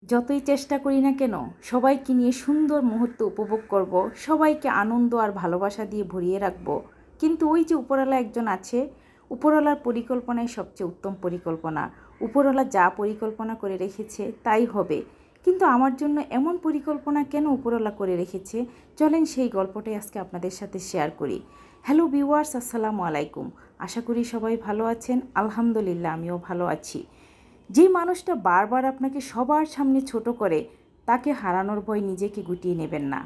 যতই চেষ্টা করি না কেন সবাইকে নিয়ে সুন্দর মুহূর্ত উপভোগ করব, সবাইকে আনন্দ আর ভালোবাসা দিয়ে ভরিয়ে রাখব, কিন্তু ওই যে উপরওয়ালা একজন আছে, উপরওয়ালার পরিকল্পনাই সবচেয়ে উত্তম পরিকল্পনা। উপরওয়ালা যা পরিকল্পনা করে রেখেছে তাই হবে, কিন্তু আমার জন্য এমন পরিকল্পনা কেন উপরওয়ালা করে রেখেছে, চলেন সেই গল্পটাই আজকে আপনাদের সাথে শেয়ার করি। হ্যালো ভিউয়ার্স, আসসালামু আলাইকুম। আশা করি সবাই ভালো আছেন। আলহামদুলিল্লাহ, আমিও ভালো আছি। যে মানুষটা বারবার আপনাকে সবার সামনে ছোট করে, তাকে হারানোর ভয় নিজেকে গুটিয়ে নেবেন না।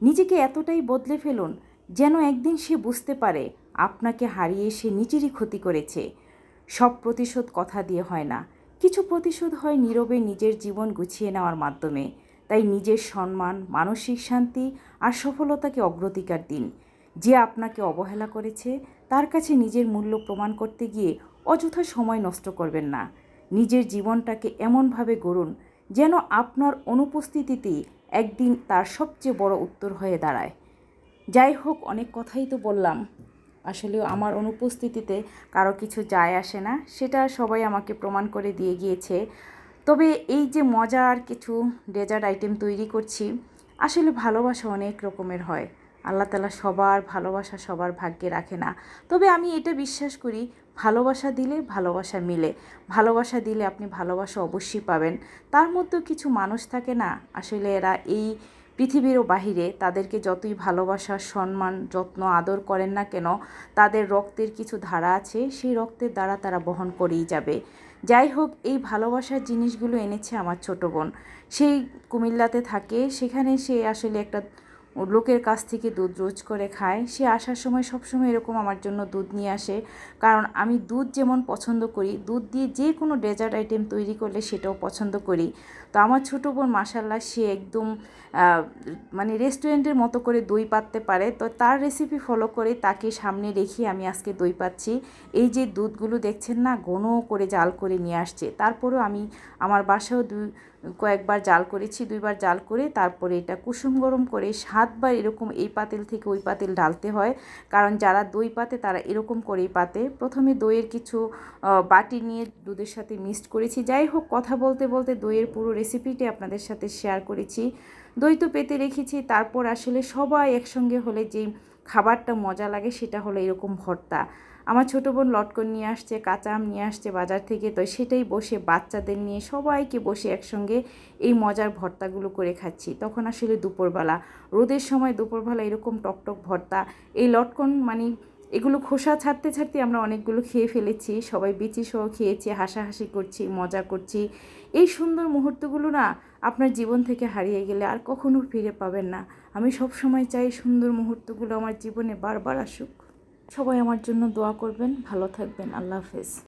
নিজেকে এতটাই বদলে ফেলুন যেন একদিন সে বুঝতে পারে আপনাকে হারিয়ে সে নিজেরই ক্ষতি করেছে। সব প্রতিশোধ কথা দিয়ে হয় না, কিছু প্রতিশোধ হয় নীরবে নিজের জীবন গুছিয়ে নেওয়ার মাধ্যমে। তাই নিজের সম্মান, মানসিক শান্তি আর সফলতাকে অগ্রাধিকার দিন। যে আপনাকে অবহেলা করেছে তার কাছে নিজের মূল্য প্রমাণ করতে গিয়ে অযথা সময় নষ্ট করবেন না। নিজের জীবনটাকে এমনভাবে গড়ুন যেন আপনার অনুপস্থিতিতেই একদিন তার সবচেয়ে বড় উত্তর হয়ে দাঁড়ায়। যাই হোক, অনেক কথাই তো বললাম, আসলে আমার অনুপস্থিতিতে কারো কিছু যায় আসে না, সেটা সবাই আমাকে প্রমাণ করে দিয়ে গিয়েছে। তবে এই যে মজার কিছু ডেজার্ট আইটেম তৈরি করছি, আসলে ভালোবাসা অনেক রকমের হয়। আল্লাহ তাআলা সবার ভালোবাসা সবার ভাগ্যে রাখে না। তবে আমি এটা বিশ্বাস করি, ভালোবাসা দিলে ভালোবাসা মিলে। ভালোবাসা দিলে আপনি ভালোবাসা অবশ্যই পাবেন। তার মধ্যেও কিছু মানুষ থাকে না, আসলে এরা এই পৃথিবীরও বাহিরে, তাদেরকে যতই ভালোবাসা, সম্মান, যত্ন, আদর করেন না কেন, তাদের রক্তের কিছু ধারা আছে, সেই রক্তের দ্বারা তারা বহন করেই যাবে। যাই হোক, এই ভালোবাসার জিনিসগুলো এনেছে আমার ছোটো বোন। সেই কুমিল্লাতে থাকে, সেখানে সে আসলে একটা লোকের কাছ থেকে দুধ রোজ করে খায়। সে আসার সময় সবসময় এরকম আমার জন্য দুধ নিয়ে আসে, কারণ আমি দুধ যেমন পছন্দ করি, দুধ দিয়ে যে কোনো ডেজার্ট আইটেম তৈরি করলে সেটাও পছন্দ করি। তো আমার ছোটো বোন মাশাআল্লাহ, সে একদম মানে রেস্টুরেন্টের মতো করে দই পাততে পারে। তো তার রেসিপি ফলো করে তাকে সামনে রেখে আমি আজকে দই পাচ্ছি। এই যে দুধগুলো দেখছেন না, ঘন করে জাল করে নিয়ে আসছে। তারপরেও আমি আমার বাসায়ও কয়েকবার জাল করেছি, 2বার জাল করে তারপরে এটা কুসুম গরম করে 7বার এরকম এই পাতিল থেকে ওই পাতিল ঢালতে হয়। কারণ যারা দই পাতে তারা এরকম করেই পাতে। প্রথমে দইয়ের কিছু বাটি নিয়ে দুধের সাথে মিক্সড করেছি। যাই হোক, কথা বলতে বলতে দইয়ের পুরো রেসিপিটি আপনাদের সাথে শেয়ার করেছি। দই তো পেতে রেখেছি, তারপর আসলে সবাই একসঙ্গে হলে যেই খাবারটা মজা লাগে সেটা হলো এরকম ভর্তা। আমার ছোটো বোন লটকন নিয়ে আসছে, কাঁচা আম নিয়ে আসছে বাজার থেকে, তো সেটাই বসে বাচ্চাদের নিয়ে সবাইকে বসে একসঙ্গে এই মজার ভর্তাগুলো করে খাচ্ছি। তখন আসলে দুপুরবেলা, রোদের সময় দুপুরবেলা এরকম টকটক ভর্তা, এই লটকন মানে এগুলো খোসা ছাড়তে ছাড়তে আমরা অনেকগুলো খেয়ে ফেলেছি, সবাই বিচি সহ খেয়েছি, হাসাহাসি করছি, মজা করছি। এই সুন্দর মুহূর্তগুলো না আপনার জীবন থেকে হারিয়ে গেলে আর কখনো ফিরে পাবেন না। আমি সব সময় চাই সুন্দর মুহূর্তগুলো আমার জীবনে বারবার আসুক। সবাই আমার জন্য দোয়া করবেন। ভালো থাকবেন। আল্লাহ হাফেজ।